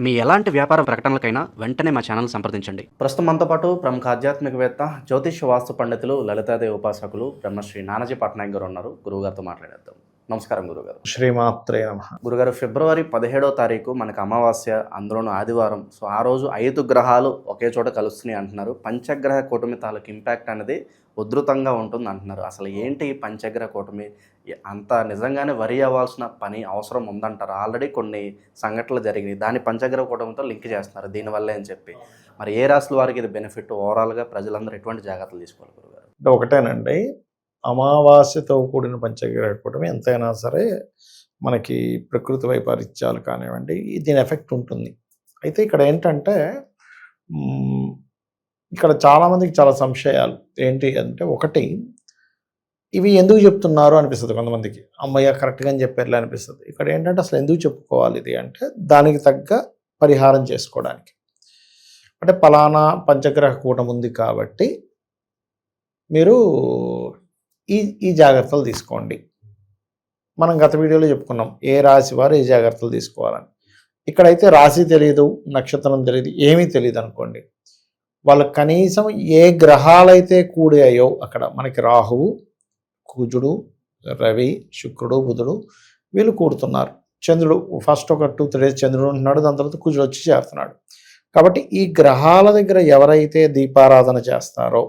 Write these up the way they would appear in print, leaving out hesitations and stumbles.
మీ ఎలాంటి వ్యాపార ప్రకటనలకైనా వెంటనే మా ఛానల్ సంప్రదించండి. ప్రస్తుతం మనతో పాటు ప్రముఖ ఆధ్యాత్మికవేత్త, జ్యోతిష్య వాస్తు పండితులు, లలితాదేవి ఉపాసకులు బ్రహ్మశ్రీ నానాజీ పట్నాయక్ గారు ఉన్నారు. గురువుగారితో మాట్లాడేద్దాం. నమస్కారం గురుగారు. శ్రీమాత్రే నమః. గురుగారు, ఫిబ్రవరి 17వ తారీఖు మనకు అమావాస్య, అందులోనూ ఆదివారం. సో ఆ రోజు 5 గ్రహాలు ఒకే చోట కలుస్తున్నాయి అంటున్నారు. పంచగ్రహ కూటమి తాలూకు ఇంపాక్ట్ అనేది ఉధృతంగా ఉంటుంది అంటున్నారు. అసలు ఏంటి ఈ పంచగ్రహ కూటమి? అంత నిజంగానే వరి అవ్వాల్సిన పని అవసరం ఉందంటారు? ఆల్రెడీ కొన్ని సంఘటనలు జరిగినాయి, దాన్ని పంచగ్రహ కూటమితో లింక్ చేస్తున్నారు దీనివల్లే అని చెప్పి. మరి ఏ రాశుల వారికి ఇది బెనిఫిట్? ఓవరాల్గా ప్రజలందరూ ఎటువంటి జాగ్రత్తలు తీసుకోవాలి గురుగారు? ఒకటేనండి, అమావాస్యతో కూడిన పంచగ్రహ కూటమి ఎంతైనా సరే మనకి ప్రకృతి వైపరీత్యాలు కానివ్వండి, దీని ఎఫెక్ట్ ఉంటుంది. అయితే ఇక్కడ ఏంటంటే ఇక్కడ చాలామందికి చాలా సంశయాలు. ఏంటి అంటే, ఒకటి, ఇవి ఎందుకు చెప్తున్నారు అనిపిస్తుంది కొంతమందికి. అమ్మయ్య కరెక్ట్గా అని చెప్పారులే అనిపిస్తుంది. ఇక్కడ ఏంటంటే అసలు ఎందుకు చెప్పుకోవాలి ఇది అంటే, దానికి తగ్గ పరిహారం చేసుకోవడానికి. అంటే పలానా పంచగ్రహ కూటమి ఉంది కాబట్టి మీరు ఈ జాగ్రత్తలు తీసుకోండి. మనం గత వీడియోలో చెప్పుకున్నాం ఏ రాశి వారు ఏ జాగ్రత్తలు తీసుకోవాలని. ఇక్కడైతే రాశి తెలియదు, నక్షత్రం తెలియదు, ఏమీ తెలియదు అనుకోండి. వాళ్ళకి కనీసం ఏ గ్రహాలైతే కూడాయో అక్కడ మనకి రాహువు, కుజుడు, రవి, శుక్రుడు, బుధుడు వీళ్ళు కూడుతున్నారు. చంద్రుడు ఫస్ట్ ఒక 2-3 డేస్ చంద్రుడు ఉంటున్నాడు, దాని తర్వాత కుజుడు వచ్చి చేరుతున్నాడు. కాబట్టి ఈ గ్రహాల దగ్గర ఎవరైతే దీపారాధన చేస్తారో,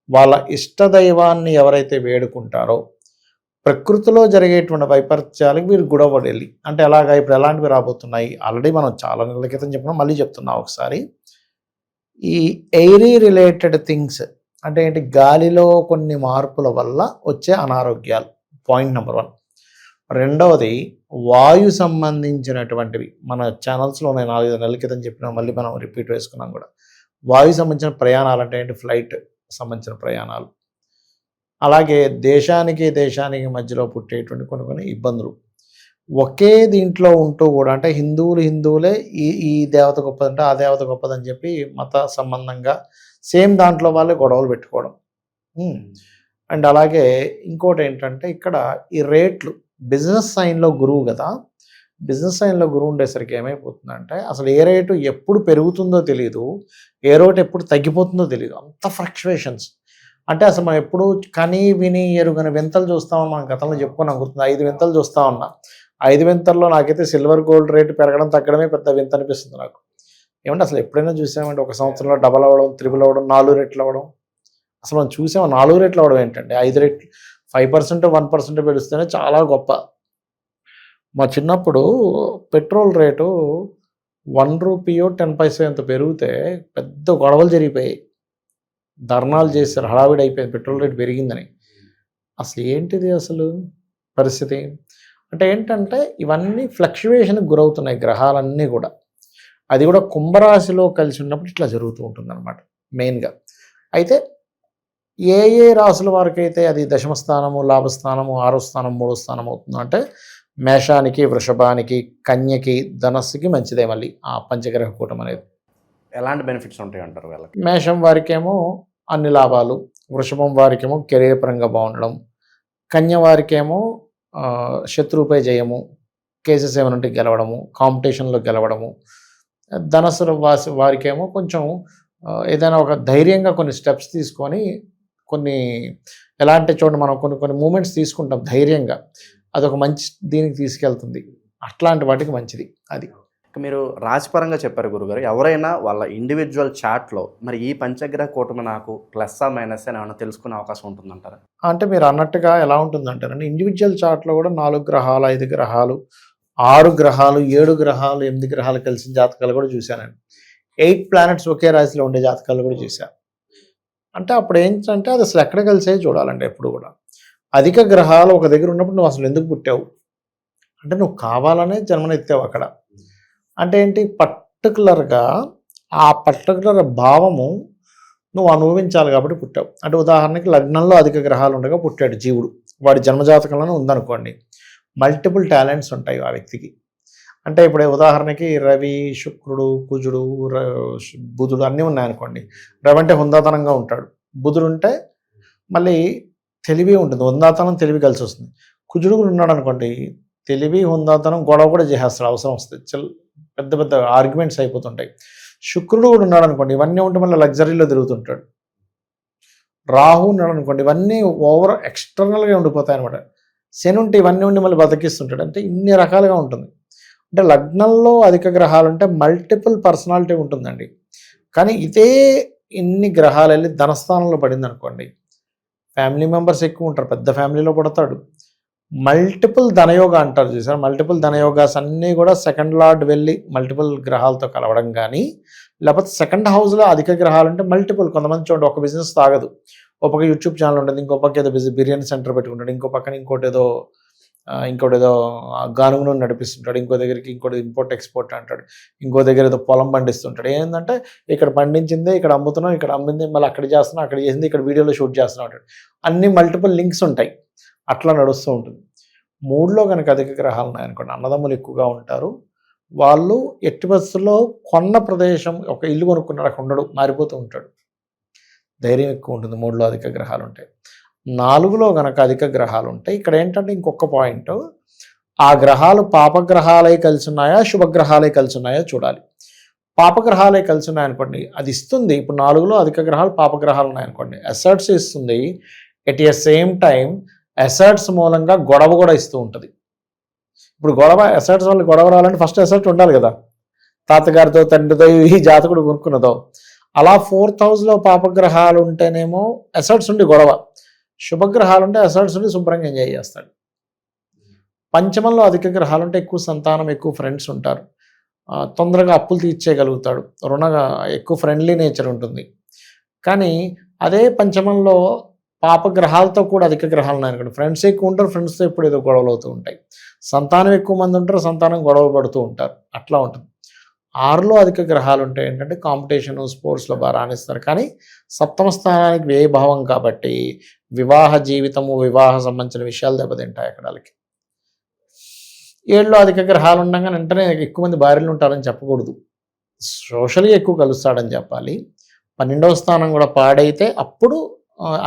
వాళ్ళ ఇష్టదైవాన్ని ఎవరైతే వేడుకుంటారో, ప్రకృతిలో జరిగేటువంటి వైపరీత్యాలకు వీరు గుడవడెళ్ళి, అంటే ఎలాగా ఇప్పుడు ఎలాంటివి రాబోతున్నాయి ఆల్రెడీ మనం చాలా నెలల క్రితం చెప్పినా మళ్ళీ చెప్తున్నాం ఒకసారి. ఈ ఎయిరీ రిలేటెడ్ థింగ్స్ అంటే ఏంటి? గాలిలో కొన్ని మార్పుల వల్ల వచ్చే అనారోగ్యాలు, పాయింట్ నెంబర్ 1. రెండవది, వాయు సంబంధించినటువంటివి. మన ఛానల్స్లో నేను 4 నెలల క్రితం చెప్పినా మళ్ళీ మనం రిపీట్ వేసుకున్నాం కూడా. వాయు సంబంధించిన ప్రయాణాలు అంటే ఏంటి? ఫ్లైట్ సంబంధించిన ప్రయాణాలు. అలాగే దేశానికి మధ్యలో పుట్టేటువంటి కొన్ని ఇబ్బందులు. ఒకే దీంట్లో ఉంటూ కూడా, అంటే హిందువులే ఈ దేవత గొప్పదంటే ఆ దేవత గొప్పదని చెప్పి మత సంబంధంగా సేమ్ దాంట్లో వాళ్ళే గొడవలు పెట్టుకోవడం. అండ్ అలాగే ఇంకోటి ఏంటంటే, ఇక్కడ ఈ రేట్లు, బిజినెస్ సైన్లో గురువు కదా, బిజినెస్ సైన్లో గురువు ఉండేసరికి ఏమైపోతుందంటే అసలు ఏ రేటు ఎప్పుడు పెరుగుతుందో తెలియదు, ఏ రేటు ఎప్పుడు తగ్గిపోతుందో తెలియదు. అంత ఫ్లక్చువేషన్స్. అంటే అసలు మనం ఎప్పుడు కని విని ఎరుగని వింతలు చూస్తామని మనం గతంలో చెప్పుకున్నాం, గుర్తుంది. 5 వింతలు చూస్తూ ఉన్నా. 5 వింతల్లో నాకైతే సిల్వర్ గోల్డ్ రేటు పెరగడం తగ్గడమే పెద్ద వింత అనిపిస్తుంది నాకు. ఏమంటే అసలు ఎప్పుడైనా చూసామంటే ఒక సంవత్సరంలో డబల్ అవ్వడం, 3 అవ్వడం, 4 రెట్లు అవ్వడం. అసలు మనం చూసాము 4 రెట్లు అవ్వడం ఏంటంటే 5 రెట్లు, 5% 1% పెరిస్తేనే చాలా గొప్ప. మా చిన్నప్పుడు పెట్రోల్ రేటు 1 రూపీయో 10 పైసా ఎంత పెరిగితే పెద్ద గొడవలు జరిగిపోయాయి, ధర్నాలు చేశారు, హడావిడి అయిపోయింది పెట్రోల్ రేటు పెరిగిందని. అసలు ఏంటిది అసలు పరిస్థితి? అంటే ఏంటంటే ఇవన్నీ ఫ్లక్చువేషన్కి గురవుతున్నాయి గ్రహాలన్నీ కూడా. అది కూడా కుంభరాశిలో కలిసి ఉన్నప్పుడు ఇట్లా జరుగుతూ ఉంటుంది అనమాట మెయిన్గా. అయితే ఏ రాశుల వారికైతే అది దశమ స్థానము, లాభస్థానము, 6వ స్థానం, 3వ స్థానం అవుతుందో, అంటే మేషానికి, వృషభానికి, కన్యకి, ధనస్సుకి మంచిదే మళ్ళీ ఆ పంచగ్రహ కూటమి అనేది. ఎలాంటి బెనిఫిట్స్ ఉంటాయి అంటారు వాళ్ళకి? మేషం వారికేమో అన్ని లాభాలు, వృషభం వారికేమో కెరీర్ పరంగా బాగుండడం, కన్య వారికేమో శత్రువుపై జయము, కేసెస్ ఏమైనా ఉంటే గెలవడము, కాంపిటీషన్లో గెలవడము, ధనస్సు వారికేమో కొంచెం ఏదైనా ఒక ధైర్యంగా కొన్ని స్టెప్స్ తీసుకొని, కొన్ని ఎలా అంటే చూడండి, మనం కొన్ని మూమెంట్స్ తీసుకుంటాం ధైర్యంగా, అదొక మంచి దీనికి తీసుకెళ్తుంది. అట్లాంటి వాటికి మంచిది అది. మీరు రాశిపరంగా చెప్పారు గురుగారు. ఎవరైనా వాళ్ళ ఇండివిజువల్ చార్ట్లో మరి ఈ పంచగ్రహ కూటమి నాకు ప్లస్సా మైనస్ అని ఏమైనా తెలుసుకునే అవకాశం ఉంటుందంటారా? అంటే మీరు అన్నట్టుగా ఎలా ఉంటుందంటారండి, ఇండివిజువల్ చార్ట్లో కూడా 4 గ్రహాలు, 5 గ్రహాలు, 6 గ్రహాలు, 7 గ్రహాలు, 8 గ్రహాలు కలిసిన జాతకాలు కూడా చూశానండి. 8 ప్లానెట్స్ ఒకే రాశిలో ఉండే జాతకాలు కూడా చూశాను. అంటే అప్పుడు ఏంటంటే అది అసలు ఎక్కడ కలిసే చూడాలండి ఎప్పుడు కూడా. అధిక గ్రహాలు ఒక దగ్గర ఉన్నప్పుడు నువ్వు అసలు ఎందుకు పుట్టావు అంటే, నువ్వు కావాలనే జన్మనెత్తావు అక్కడ. అంటే ఏంటి? పర్టికులర్గా ఆ పర్టికులర్ భావము నువ్వు అనుభవించాలి కాబట్టి పుట్టావు. అంటే ఉదాహరణకి లగ్నంలో అధిక గ్రహాలు ఉండగా పుట్టాడు జీవుడు, వాడి జన్మజాతకంలోనే ఉందనుకోండి, మల్టిపుల్ టాలెంట్స్ ఉంటాయి ఆ వ్యక్తికి. అంటే ఇప్పుడు ఉదాహరణకి రవి, శుక్రుడు, కుజుడు, బుధుడు అన్నీ ఉన్నాయనుకోండి. రవి అంటే హుందాతనంగా ఉంటాడు, బుధుడు ఉంటే మళ్ళీ తెలివి ఉంటుంది, హుందాతనం తెలివి కలిసి వస్తుంది. కుజుడు కూడా ఉన్నాడు అనుకోండి, తెలివి హుందాతనం గొడవ కూడా చేసేస్తాడు అవసరం వస్తుంది. పెద్ద పెద్ద ఆర్గ్యుమెంట్స్ అయిపోతుంటాయి. శుక్రుడు కూడా ఉన్నాడు అనుకోండి, ఇవన్నీ ఉంటే మళ్ళీ లగ్జరీలో తిరుగుతుంటాడు. రాహు ఉన్నాడు అనుకోండి, ఇవన్నీ ఓవర్ ఎక్స్టర్నల్గా ఉండిపోతాయి అనమాట. శని ఉంటే ఇవన్నీ ఉండి మళ్ళీ బతికిస్తుంటాడు. అంటే ఇన్ని రకాలుగా ఉంటుంది. అంటే లగ్నంలో అధిక గ్రహాలు ఉంటే మల్టిపుల్ పర్సనాలిటీ ఉంటుందండి. కానీ ఇదే ఇన్ని గ్రహాలు వెళ్ళి ధనస్థానంలో పడింది అనుకోండి, ఫ్యామిలీ మెంబర్స్ ఎక్కువ ఉంటారు, పెద్ద ఫ్యామిలీలో పడతాడు. మల్టిపుల్ ధనయోగ అంటారు చూసారు, మల్టిపుల్ ధనయోగాస్ అన్నీ కూడా సెకండ్ లార్డ్ వెళ్ళి మల్టిపుల్ గ్రహాలతో కలవడం కానీ, లేకపోతే సెకండ్ హౌస్లో అధిక గ్రహాలు అంటే మల్టిపుల్. కొంతమంది చూడండి, ఒక బిజినెస్ తాగదు, ఒక పక్క యూట్యూబ్ ఛానల్ ఉంటుంది, ఇంకో పక్క ఏదో బిర్యానీ సెంటర్ పెట్టుకుంటాడు, ఇంకో పక్కన ఇంకోటి ఏదో గానుగును నడిపిస్తుంటాడు, ఇంకో దగ్గరికి ఇంకోటి ఇంపోర్ట్ ఎక్స్పోర్ట్ అంటాడు, ఇంకో దగ్గర ఏదో పొలం పండిస్తుంటాడు. ఏంటంటే ఇక్కడ పండించిందే ఇక్కడ అమ్ముతున్నాం, ఇక్కడ అమ్మింది మళ్ళీ అక్కడ చేస్తున్నాం, అక్కడ చేసింది ఇక్కడ వీడియోలో షూట్ చేస్తున్నాం అంటాడు. అన్ని మల్టిపుల్ లింక్స్ ఉంటాయి, అట్లా నడుస్తూ ఉంటుంది. 3లో కనుక అధిక గ్రహాలు ఉన్నాయనుకోండి, అన్నదమ్ములు ఎక్కువగా ఉంటారు. వాళ్ళు ఎట్టి పరిస్థితుల్లో కొన్న ప్రదేశం, ఒక ఇల్లు కొనుక్కున్నాడు, అక్కడ ఉండడు, మారిపోతూ ఉంటాడు. ధైర్యం ఎక్కువ ఉంటుంది 3లో అధిక గ్రహాలు ఉంటాయి. 4లో కనుక అధిక గ్రహాలు ఉంటాయి. ఇక్కడ ఏంటంటే ఇంకొక పాయింట్, ఆ గ్రహాలు పాపగ్రహాలై కలిసి ఉన్నాయా శుభగ్రహాలై కలిసి ఉన్నాయా చూడాలి. పాపగ్రహాలై కలిసి ఉన్నాయనుకోండి, అది ఇస్తుంది. ఇప్పుడు 4లో అధిక గ్రహాలు పాపగ్రహాలు ఉన్నాయనుకోండి, అసెట్స్ ఇస్తుంది. At a same time assets మూలంగా గొడవ కూడా ఇస్తూ ఉంటుంది. ఇప్పుడు అసెట్స్ వల్ల గొడవ రావాలంటే ఫస్ట్ అసెట్ ఉండాలి కదా, తాతగారితో తండ్రితో ఈ జాతకుడు కొనుక్కున్నదో. అలా 4th హౌస్లో పాపగ్రహాలు ఉంటేనేమో అసెట్స్ ఉండి గొడవ, శుభగ్రహాలు ఉంటే అసెట్స్ ఉండి శుభ్రంగా ఎంజాయ్ చేస్తాడు. పంచమంలో అధిక గ్రహాలు ఉంటే ఎక్కువ సంతానం, ఎక్కువ ఫ్రెండ్స్ ఉంటారు, తొందరగా అప్పులు తీర్చేయగలుగుతాడు, ఎక్కువ ఫ్రెండ్లీ నేచర్ ఉంటుంది. కానీ అదే పంచమంలో పాపగ్రహాలతో కూడా అధిక గ్రహాలు ఉన్నాయనుకోండి, ఫ్రెండ్స్ ఎక్కువ ఉంటారు, ఫ్రెండ్స్తో ఎప్పుడు ఏదో గొడవలు అవుతూ ఉంటాయి, సంతానం ఎక్కువ మంది ఉంటారు, సంతానం గొడవ పడుతూ ఉంటారు, అట్లా ఉంటుంది. 6లో అధిక గ్రహాలు ఉంటాయి ఏంటంటే కాంపిటీషన్, స్పోర్ట్స్లో బాగా రాణిస్తారు. కానీ 7వ స్థానానికి వ్యయభావం కాబట్టి వివాహ జీవితము, వివాహ సంబంధించిన విషయాలు దెబ్బతింటాయి అక్కడ వాళ్ళకి. 7లో అధిక గ్రహాలు ఉండగా వెంటనే ఎక్కువ మంది భార్యలు ఉంటారని చెప్పకూడదు, సోషల్గా ఎక్కువ కలుస్తాడని చెప్పాలి. 12వ స్థానం కూడా పాడైతే అప్పుడు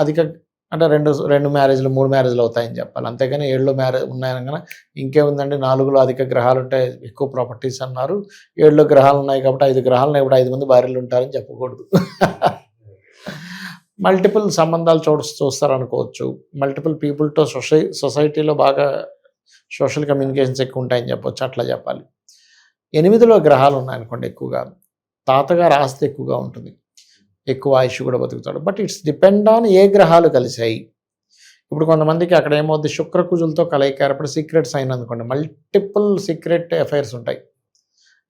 అధిక అంటే రెండు మ్యారేజ్లు 3 మ్యారేజ్లు అవుతాయని చెప్పాలి. అంతేగాని 7లో మ్యారేజ్ ఉన్నాయనగా ఇంకేముందండి, 4లో అధిక గ్రహాలు ఉంటే ఎక్కువ ప్రాపర్టీస్ అన్నారు, 7లో గ్రహాలు ఉన్నాయి కాబట్టి 5 గ్రహాలు ఉన్నాయి ఇప్పుడు 5 మంది భార్యలు ఉంటారని చెప్పకూడదు. మల్టిపుల్ సంబంధాలు చూస్తారనుకోవచ్చు, మల్టిపుల్ పీపుల్తో సొసైటీలో బాగా సోషల్ కమ్యూనికేషన్స్ ఎక్కువ ఉంటాయని చెప్పొచ్చు, అట్లా చెప్పాలి. 8లో గ్రహాలు ఉన్నాయనుకోండి, ఎక్కువగా తాతగారు ఆస్తి ఎక్కువగా ఉంటుంది, ఎక్కువ ఆయుష్ కూడా బతుకుతాడు. But it's depend on a గ్రహాలు కలిసాయి. ఇప్పుడు కొంతమందికి అక్కడ ఏమవుద్ది, శుక్రకుజులతో కలయిక ఏర్పడి సీక్రెట్స్ అయినందుకోండి, మల్టిపుల్ సీక్రెట్ అఫైర్స్ ఉంటాయి.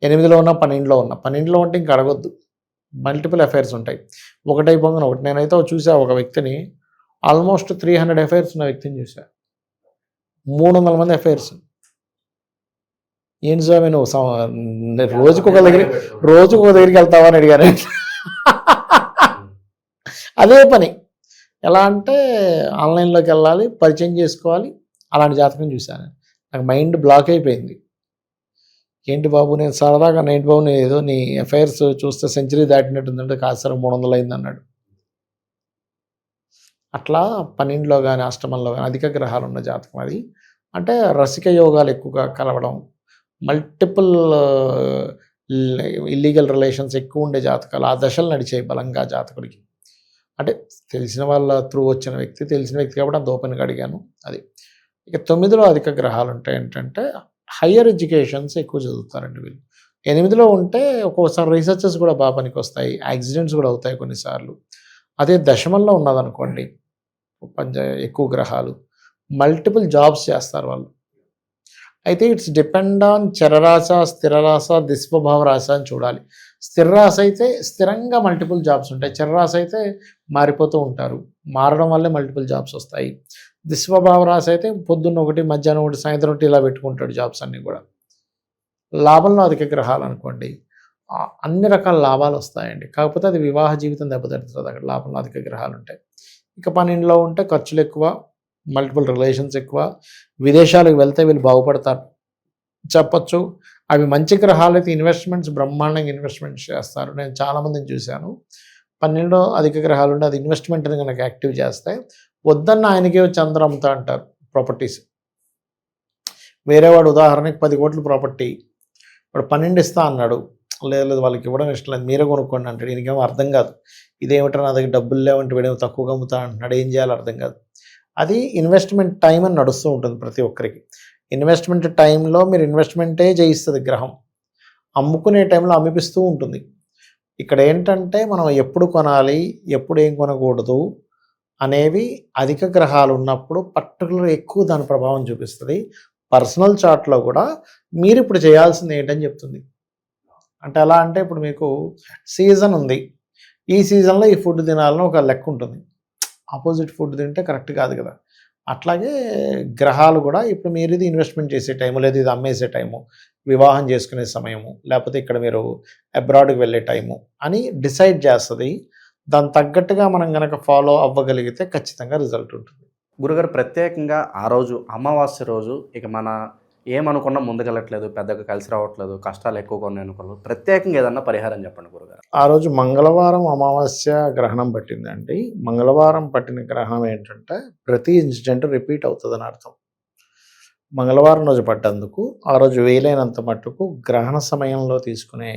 8లో ఉన్న 12లో ఉన్న 12లో ఉంటే ఇంక అడగొద్దు, మల్టిపుల్ అఫైర్స్ ఉంటాయి, ఒకటైపోగానే ఒకటి. నేనైతే చూసా ఒక వ్యక్తిని, ఆల్మోస్ట్ 300 అఫైర్స్ ఉన్న వ్యక్తిని చూసా, 300 మంది అఫైర్స్. ఏంటి స్వామి నువ్వు రోజుకు ఒక దగ్గరికి వెళ్తావా అని అడిగాను. అదే పని. ఎలా అంటే ఆన్లైన్లోకి వెళ్ళాలి, పరిచయం చేసుకోవాలి, అలాంటి జాతకం చూశాను. నాకు మైండ్ బ్లాక్ అయిపోయింది. ఏంటి బాబు, నేను సరదాగా ఏంటి బాబు నేను ఏదో నీ అఫైర్స్ చూస్తే సెంచరీ దాటినట్టుందంటే, కాదు సార్ 300 అయింది అన్నాడు. అట్లా 12లో కానీ అష్టమంలో కానీ అధిక గ్రహాలు ఉన్న జాతకం అది. అంటే రసిక యోగాలు ఎక్కువగా కలవడం, మల్టిపుల్ ఇల్లీగల్ రిలేషన్స్ ఎక్కువ ఉండే జాతకాలు, ఆ దశలు నడిచాయి బలంగా జాతకుడికి. అంటే తెలిసిన వాళ్ళ త్రూ వచ్చిన వ్యక్తి, తెలిసిన వ్యక్తి కాబట్టి అంత ఓపెన్గా అడిగాను అది. ఇక 9లో అధిక గ్రహాలు ఉంటాయి ఏంటంటే హయ్యర్ ఎడ్యుకేషన్స్ ఎక్కువ చదువుతారండి వీళ్ళు. 8లో ఉంటే ఒక్కోసారి రీసెర్చెస్ కూడా బాగా పనికి వస్తాయి, యాక్సిడెంట్స్ కూడా అవుతాయి కొన్నిసార్లు. అదే దశమంలో ఉన్నదనుకోండి ఎక్కువ గ్రహాలు, మల్టిపుల్ జాబ్స్ చేస్తారు వాళ్ళు. అయితే ఇట్స్ డిపెండ్ ఆన్ చరరాశ, స్థిరరాశ, దిస్వభావ రాశ అని చూడాలి. స్థిర రాశి అయితే స్థిరంగా మల్టిపుల్ జాబ్స్ ఉంటాయి, చరరాశి అయితే మారిపోతూ ఉంటారు, మారడం వల్లే మల్టిపుల్ జాబ్స్ వస్తాయి. దిస్వభావ రాశి అయితే పొద్దున్న ఒకటి, మధ్యాహ్నం ఒకటి, సాయంత్రం ఒకటి ఇలా పెట్టుకుంటాడు జాబ్స్ అన్నీ కూడా. లాభంలో అధిక గ్రహాలు అనుకోండి, అన్ని రకాల లాభాలు వస్తాయండి, కాకపోతే అది వివాహ జీవితం దెబ్బతింటుంది అక్కడ లాభంలో అధిక గ్రహాలు ఉంటాయి. ఇక 12లో ఉంటే ఖర్చులు ఎక్కువ, మల్టిపుల్ రిలేషన్స్ ఎక్కువ, విదేశాలకు వెళ్తే వీళ్ళు బాగుపడతారు చెప్పచ్చు. అవి మంచి గ్రహాలు అయితే ఇన్వెస్ట్మెంట్స్ బ్రహ్మాండంగా ఇన్వెస్ట్మెంట్స్ చేస్తారు. నేను చాలామందిని చూశాను, 12లో అధిక గ్రహాలు ఉంటే అది ఇన్వెస్ట్మెంట్ అని కనుక యాక్టివ్ చేస్తే వద్దన్న ఆయనకే వచ్చి అందరూ అమ్ముతా అంటారు ప్రాపర్టీస్. వేరేవాడు ఉదాహరణకి 10 కోట్ల ప్రాపర్టీ ఇప్పుడు 12 ఇస్తా అన్నాడు, లేదు లేదు వాళ్ళకి ఇవ్వడం ఇష్టం లేదు, మీరే కొనుక్కోండి అంటాడు. ఈయనకేమో అర్థం కాదు, ఇదేమిటో నా దగ్గర డబ్బులు లేవంటే వీడేమో తక్కువగా అమ్ముతా అంటున్నాడు, ఏం చేయాలో అర్థం కాదు. అది ఇన్వెస్ట్మెంట్ టైం అని నడుస్తూ ఉంటుంది ప్రతి ఒక్కరికి. ఇన్వెస్ట్మెంట్ టైంలో మీరు ఇన్వెస్ట్మెంటే చేయిస్తుంది గ్రహం, అమ్ముకునే టైంలో అమ్మిపిస్తూ ఉంటుంది. ఇక్కడ ఏంటంటే మనం ఎప్పుడు కొనాలి, ఎప్పుడు ఏం కొనకూడదు అనేవి అధిక గ్రహాలు ఉన్నప్పుడు పర్టికులర్ ఎక్కువ దాని ప్రభావం చూపిస్తుంది. పర్సనల్ చార్ట్లో కూడా మీరు ఇప్పుడు చేయాల్సింది ఏంటని చెప్తుంది. అంటే ఎలా అంటే ఇప్పుడు మీకు సీజన్ ఉంది, ఈ సీజన్లో ఈ ఫుడ్ తినాలని ఒక లెక్క ఉంటుంది, ఆపోజిట్ ఫుడ్ తింటే కరెక్ట్ కాదు కదా. అట్లాగే గ్రహాలు కూడా ఇప్పుడు మీరు ఇది ఇన్వెస్ట్మెంట్ చేసే టైము, లేదా ఇది అమ్మేసే టైము, వివాహం చేసుకునే సమయము, లేకపోతే ఇక్కడ మీరు అబ్రాడ్కి వెళ్ళే టైము అని డిసైడ్ చేస్తుంది. దాని తగ్గట్టుగా మనం కనుక ఫాలో అవ్వగలిగితే ఖచ్చితంగా రిజల్ట్ ఉంటుంది. గురుగారు ప్రత్యేకంగా ఆ రోజు అమావాస్య రోజు ఇక మన ఏమనుకున్నా ముందుకెళ్ళట్లేదు, పెద్దగా కలిసి రావట్లేదు, కష్టాలు ఎక్కువ కొన్ని అనుకోలేదు, ప్రత్యేకంగా ఏదన్నా పరిహారం చెప్పండి గురుగారు. ఆ రోజు మంగళవారం అమావాస్య గ్రహణం పట్టిందండి. మంగళవారం పట్టిన గ్రహణం ఏంటంటే ప్రతి ఇన్సిడెంట్ రిపీట్ అవుతుందని అర్థం. మంగళవారం రోజు పడ్డందుకు ఆ రోజు వీలైనంత మట్టుకు గ్రహణ సమయంలో తీసుకునే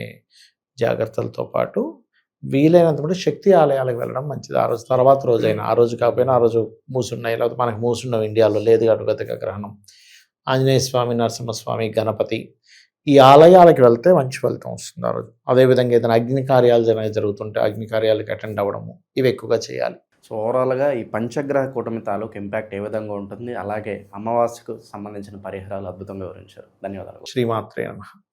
జాగ్రత్తలతో పాటు వీలైనంత మటుకు శక్తి ఆలయాలకు వెళ్ళడం మంచిది. ఆ రోజు తర్వాత రోజైనా, ఆ రోజు కాకపోయినా ఆ రోజు మూసున్నాయి, లేకపోతే మనకు మూసున్నాం ఇండియాలో లేదు అటుగతిగా గ్రహణం, ఆంజనేయ స్వామి, నరసింహస్వామి, గణపతి ఈ ఆలయాలకు వెళ్తే మంచి ఫలితం వస్తుంది ఆ రోజు. అదేవిధంగా ఏదైనా అగ్ని కార్యాలు అనేవి జరుగుతుంటే అగ్ని కార్యాలకు అటెండ్ అవ్వడము ఇవి ఎక్కువగా చేయాలి. సో ఓవరాల్గా ఈ పంచగ్రహ కూటమి తాలూకు ఇంపాక్ట్ ఏ విధంగా ఉంటుంది, అలాగే అమావాస్యకు సంబంధించిన పరిహారాలు అద్భుతంగా వివరించారు. ధన్యవాదాలు. శ్రీమాత్రే నమః.